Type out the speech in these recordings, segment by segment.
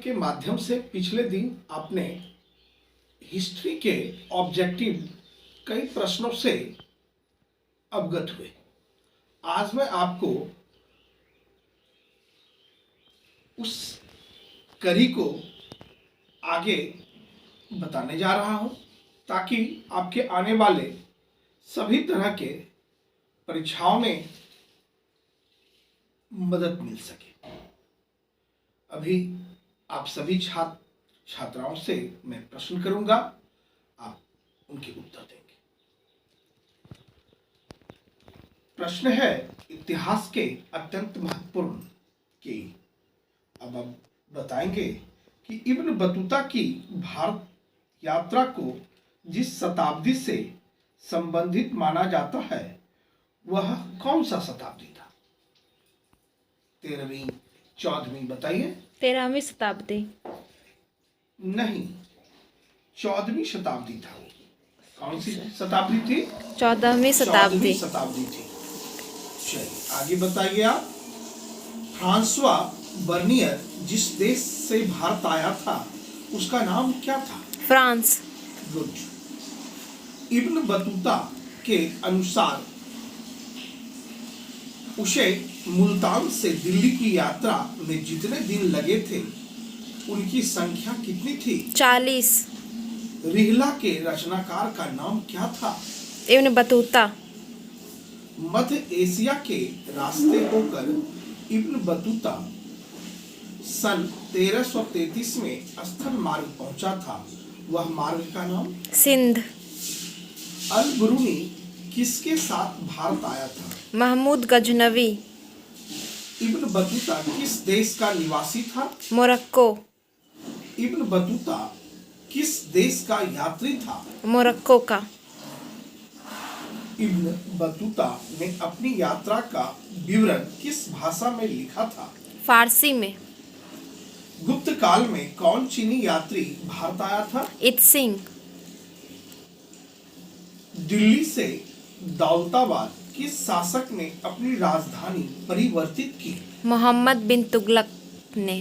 के माध्यम से पिछले दिन आपने हिस्ट्री के ऑब्जेक्टिव कई प्रश्नों से अवगत हुए। आज मैं आपको उस कड़ी को आगे बताने जा रहा हूं ताकि आपके आने वाले सभी तरह के परीक्षाओं में मदद मिल सके। अभी आप सभी छात्राओं से मैं प्रश्न करूंगा, आप उनके उत्तर देंगे। प्रश्न है इतिहास के अत्यंत महत्वपूर्ण कि अब आप बताएंगे कि इब्न बतूता की भारत यात्रा को जिस शताब्दी से संबंधित माना जाता है वह कौन सा शताब्दी था? 13वीं 14वीं बताइए। 13वीं शताब्दी नहीं, 14वीं शताब्दी था। कौन सी शताब्दी थी? 14वीं शताब्दी शताब्दी थी। चलिए आगे बताइए आप। फ्रांसवा बर्नियर जिस देश से भारत आया था उसका नाम क्या था? फ्रांस। गुड। इब्न बतूता के अनुसार उसे मुल्तान से दिल्ली की यात्रा में जितने दिन लगे थे उनकी संख्या कितनी थी? 40। रिहला के रचनाकार का नाम क्या था? Ibn Battuta. मध्य एशिया के रास्ते होकर इब्न बतूता सन 1333 में स्थल मार्ग पहुंचा था। वह मार्ग का नाम? सिंध। अल ब्रूनी किसके साथ भारत आया था? महमूद गजनवी। इब्न बतूता किस देश का निवासी था? मोरक्को। इब्न बतूता किस देश का यात्री था? मोरक्को का। इब्न बतूता ने अपनी यात्रा का विवरण किस भाषा में लिखा था? फारसी में। गुप्त काल में कौन चीनी यात्री भारत आया था? इत्सिंग। दिल्ली से दौलताबाद किस शासक ने अपनी राजधानी परिवर्तित की? मोहम्मद बिन तुगलक ने।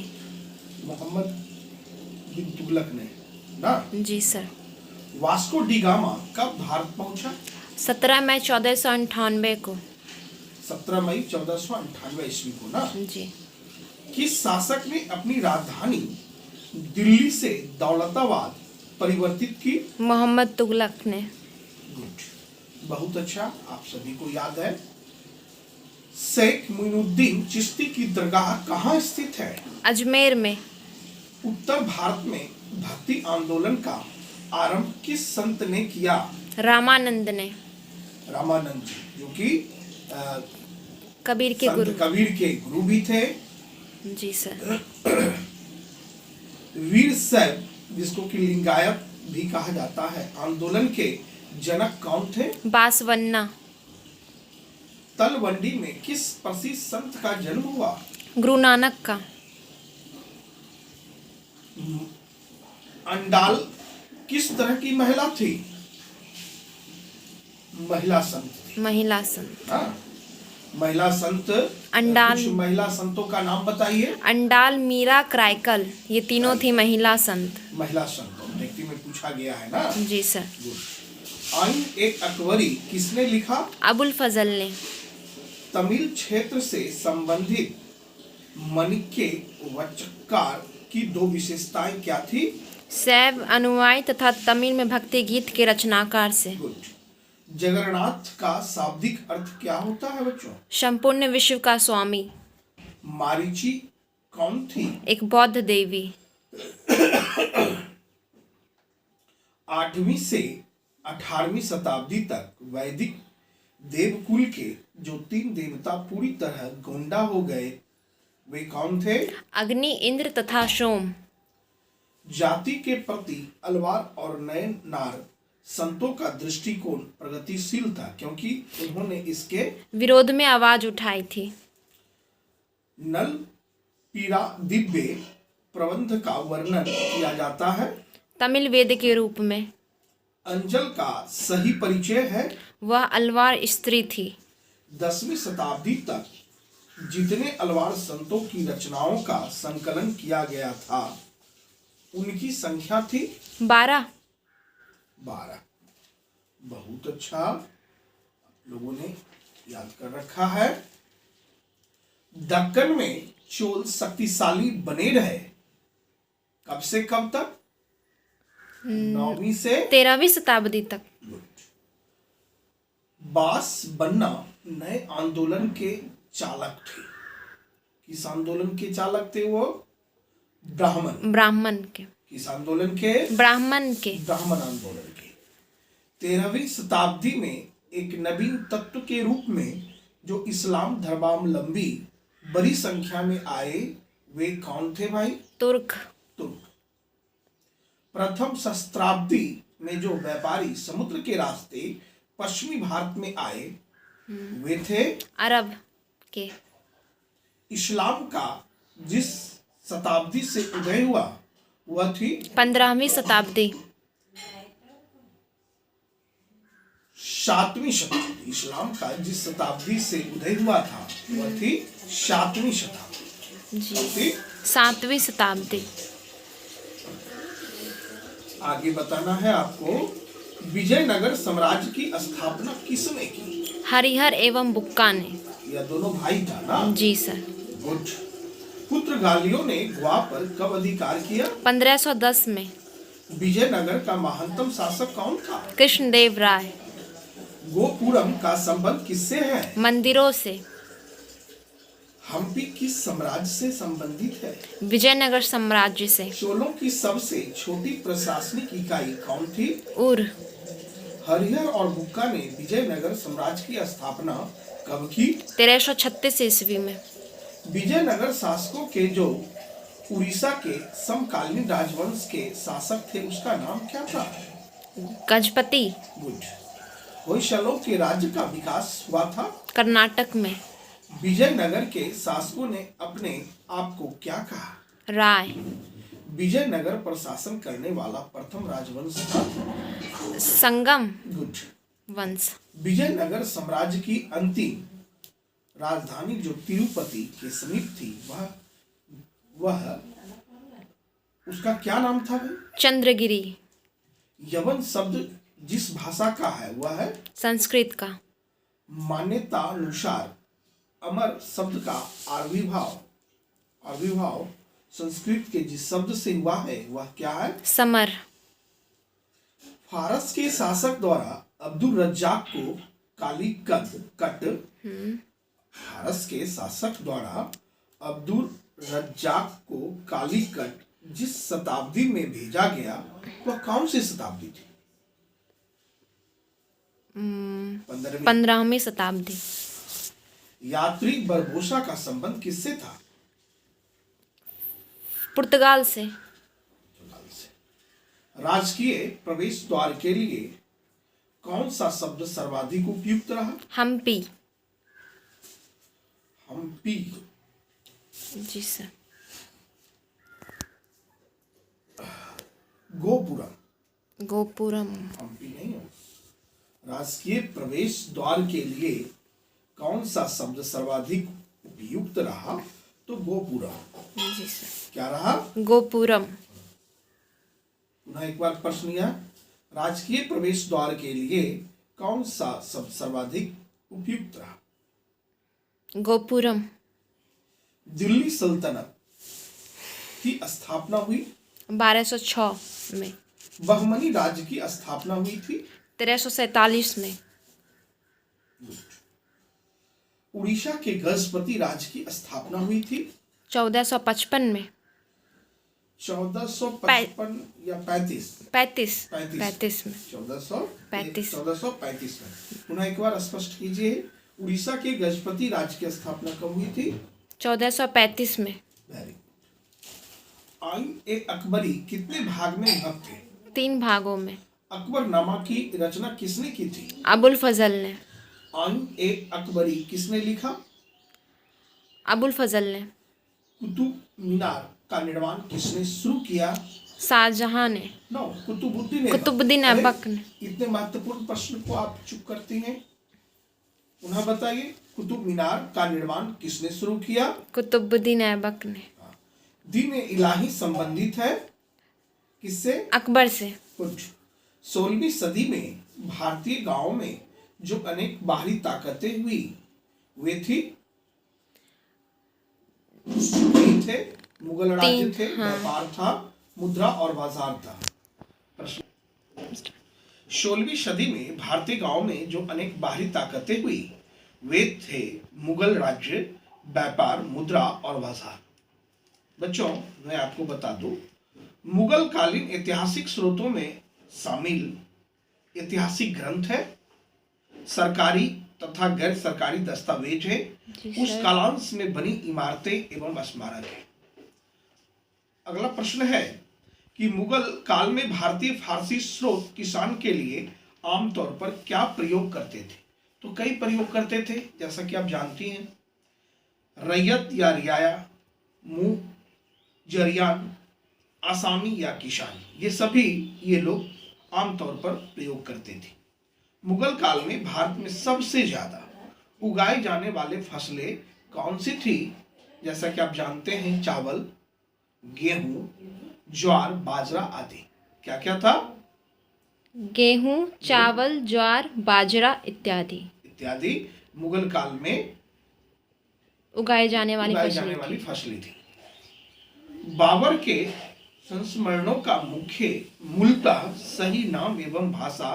मोहम्मद बिन तुगलक ने ना? जी सर। वास्को डी गामा कब भारत पहुंचा? 17 मई 1498 को। 17 मई 1498 ईस्वी को ना? जी। किस शासक ने अपनी राजधानी दिल्ली से दौलताबाद परिवर्तित की? मोहम्मद तुगलक ने। गुड, बहुत अच्छा, आप सभी को याद है। शेख मोइनुद्दीन चिश्ती की दरगाह कहाँ स्थित है? अजमेर में। उत्तर भारत में भक्ति आंदोलन का आरंभ किस संत ने किया? रामानंद ने। रामानंद जी, जो कि कबीर के गुरु। कबीर के गुरु भी थे। जी सर। वीर शैव जिसको कि लिंगायत भी कहा जाता है, आंदोलन के जनक कौन थे? बासवन्ना। तलवंडी में किस प्रसिद्ध संत का जन्म हुआ? गुरु नानक का। अंडाल किस तरह की महिला थी? महिला संत। महिला संत। हाँ, महिला संत। अंडाल। कुछ महिला संतों का नाम बताइए। अंडाल, मीरा, क्राइकल, ये तीनों थी महिला संत। महिला संत व्यक्ति में पूछा गया है ना? जी सर। आइन ए अकबरी किसने लिखा? अबुल फजल ने। तमिल क्षेत्र से संबंधित मणिक्य वचनकार की दो विशेषताएं क्या थी? शैव अनुयायी तथा तमिल में भक्ति गीत के रचनाकार से। गुड। जगन्नाथ का शाब्दिक अर्थ क्या होता है बच्चों? संपूर्ण विश्व का स्वामी। मारीची कौन थी? एक बौद्ध देवी। 8वीं से 18वीं शताब्दी तक वैदिक देवकुल के जो 3 देवता पूरी तरह गोंडा हो गए वे कौन थे? अग्नि, इंद्र तथा सोम। जाति के प्रति अलवार और नए नार संतों का दृष्टिकोण प्रगतिशील था क्योंकि उन्होंने इसके विरोध में आवाज उठाई थी। नल पीरा दिव्य प्रबंध का वर्णन किया जाता है तमिल वेद के रूप में। अंजल का सही परिचय है? वह अलवार स्त्री थी। 10वीं शताब्दी तक जितने अलवार संतों की रचनाओं का संकलन किया गया था उनकी संख्या थी 12। 12। बहुत अच्छा, आप लोगों ने याद कर रखा है। दक्कन में चोल शक्तिशाली बने रहे कब से कब तक? 9वीं से 13वीं शताब्दी तक। बास बन्ना नए आंदोलन के चालक थे। किस आंदोलन के चालक थे वो? ब्राह्मण के। किस आंदोलन के? ब्राह्मण के। ब्राह्मण आंदोलन के। 13वीं शताब्दी में एक नवीन तत्व के रूप में जो इस्लाम धर्मावलंबी बड़ी संख्या में आए वे कौन थे भाई? तुर्क। प्रथम सहस्त्राब्दी में जो व्यापारी समुद्र के रास्ते पश्चिमी भारत में आए वे थे अरब के। इस्लाम का जिस शताब्दी से उदय हुआ वह थी 15वीं शताब्दी। 7वीं शताब्दी। इस्लाम का जिस शताब्दी से उदय हुआ था वह थी 7वीं शताब्दी। जी, 7वीं शताब्दी। आगे बताना है आपको, विजयनगर साम्राज्य की स्थापना किसने की? हरिहर एवं बुक्का ने। यह दोनों भाई था ना? जी सर। गुड। पुर्तगालियों ने गोवा पर कब अधिकार किया? 1510 में। विजयनगर का महानतम शासक कौन था? कृष्णदेव राय। गोपुरम का संबंध किससे है? मंदिरों से। हम्पी किस साम्राज्य से संबंधित है? विजयनगर साम्राज्य से। चोलों की सबसे छोटी प्रशासनिक इकाई कौन थी? उर। हरिहर और बुक्का ने विजयनगर साम्राज्य की स्थापना कब की? 1336 ईस्वी में। विजयनगर शासकों के जो उड़ीसा के समकालीन राजवंश के शासक थे उसका नाम क्या था? गजपति। गुड। होयसलों के राज्य का विकास हुआ था कर्नाटक में। विजयनगर के शासकों ने अपने आप को क्या कहा? राय। विजयनगर पर शासन करने वाला प्रथम राजवंश था संगम गुड वंश। विजयनगर साम्राज्य की अंतिम राजधानी जो तिरुपति के समीप थी वह उसका क्या नाम था भाई? चंद्रगिरी। यवन शब्द जिस भाषा का है वह है संस्कृत का। मान्यता अनुसार अमर शब्द का आविर्भाव संस्कृत के जिस शब्द से हुआ है वह क्या है? समर। फारस के शासक द्वारा अब्दुल रज्जाक को कालीकट फारस के शासक द्वारा अब्दुल रज्जाक को कालीकट जिस शताब्दी में भेजा गया वह कौन सी शताब्दी थी? 15वीं शताब्दी। यात्री बरबोसा का संबंध किससे था? पुर्तगाल से। राजकीय प्रवेश द्वार के लिए कौन सा शब्द सर्वाधिक उपयुक्त रहा? हम्पी। हम्पी। जी सर। गोपुरम। हम्पी नहीं हो। राजकीय प्रवेश द्वार के लिए कौन सा शब्द सर्वाधिक उपयुक्त रहा? तो गोपुरम। जी सर। क्या रहा? गोपुरम। पुनः एक बार प्रश्न यह, राजकीय प्रवेश द्वार के लिए कौन सा शब्द सर्वाधिक उपयुक्त रहा? गोपुरम। दिल्ली सल्तनत की स्थापना हुई 1206 में। बहमनी राज्य की स्थापना हुई थी 1347 में। उड़ीसा के गजपति राज्य की स्थापना हुई थी 1455 में। 1455 या 35 में। 1435 में। पुनः एक बार स्पष्ट कीजिए, उड़ीसा के गजपति राज्य की स्थापना कब हुई थी? 1435 में। Very good. आइन ए अकबरी कितने भाग में विभक्त थे? 3 भागों में। अकबरनामा की रचना किसने की थी? अबुल फजल ने। आइन ए अकबरी किसने लिखा? अबुल फजल ने। कुतुब मीनार का निर्माण किसने शुरू किया? शाहजहां ने। नो, कुतुबुद्दीन कुतुबुद्दीन ऐबक ने। इतने महत्वपूर्ण प्रश्न को आप चुप करती हैं। पुनः बताइए, कुतुब मीनार का निर्माण किसने शुरू किया? कुतुबुद्दीन ऐबक ने। दीन इलाही संबंधित है किससे? अकबर से। कुछ 16वीं सदी में भारतीय गांवों में जो अनेक बाहरी ताकतें हुई वे थी थे मुगल राज्य थे, व्यापार था, मुद्रा और बाजार था। प्रश्न 16वीं सदी में भारतीय गांव में जो अनेक बाहरी ताकतें हुई वे थे मुगल राज्य, व्यापार, मुद्रा और बाजार। बच्चों, मैं आपको बता दूं, मुगल कालीन ऐतिहासिक स्रोतों में शामिल ऐतिहासिक ग्रंथ है, सरकारी तथा गैर सरकारी दस्तावेज है, उस कालांश में बनी इमारतें एवं स्मारक है। अगला प्रश्न है कि मुगल काल में भारतीय फारसी स्रोत किसान के लिए आमतौर पर क्या प्रयोग करते थे? तो कई प्रयोग करते थे, जैसा कि आप जानती हैं, रैयत या रियाया, मुंह, जरियान, आसामी या किसान, ये सभी ये लोग आमतौर पर प्रयोग करते थे। मुगल काल में भारत में सबसे ज्यादा उगाए जाने वाले फसलें कौन सी थी? जैसा कि आप जानते हैं, चावल, गेहूं, ज्वार, बाजरा आदि। क्या क्या था? गेहूं, चावल, ज्वार, बाजरा इत्यादि इत्यादि मुगल काल में उगाए जाने वाली फसलें थी। बाबर के संस्मरणों का मूलतः सही नाम एवं भाषा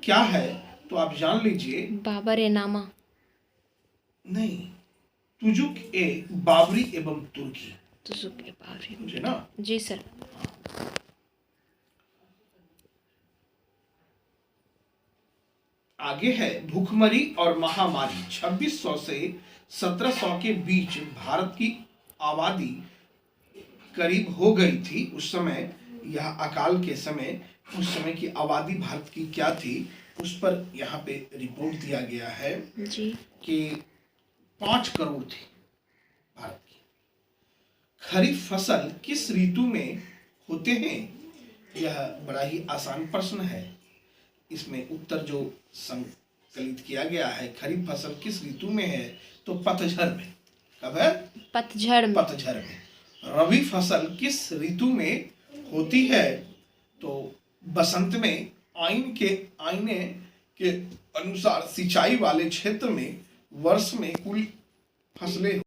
क्या है? तो आप जान लीजिए, बाबर ए नामा नहीं, तुजुक ए बाबरी एवं तुर्की। तुजुक ए बाबरी, मुझे ना? जी सर। आगे है भूखमरी और महामारी। 2600 से 1700 के बीच भारत की आबादी करीब हो गई थी। उस समय, यह अकाल के समय, उस समय की आबादी भारत की क्या थी, उस पर यहाँ पे रिपोर्ट दिया गया है जी कि 5 करोड़ थी भारत की। खरीफ फसल किस ऋतु में होते हैं? यह बड़ा ही आसान प्रश्न है। इसमें उत्तर जो संकलित किया गया है, खरीफ फसल किस ऋतु में है, तो पतझड़ में। कब है? पतझड़ में। रबी फसल किस ऋतु में होती है? तो बसंत में। आईने के अनुसार सिंचाई वाले क्षेत्र में वर्ष में कुल फसलें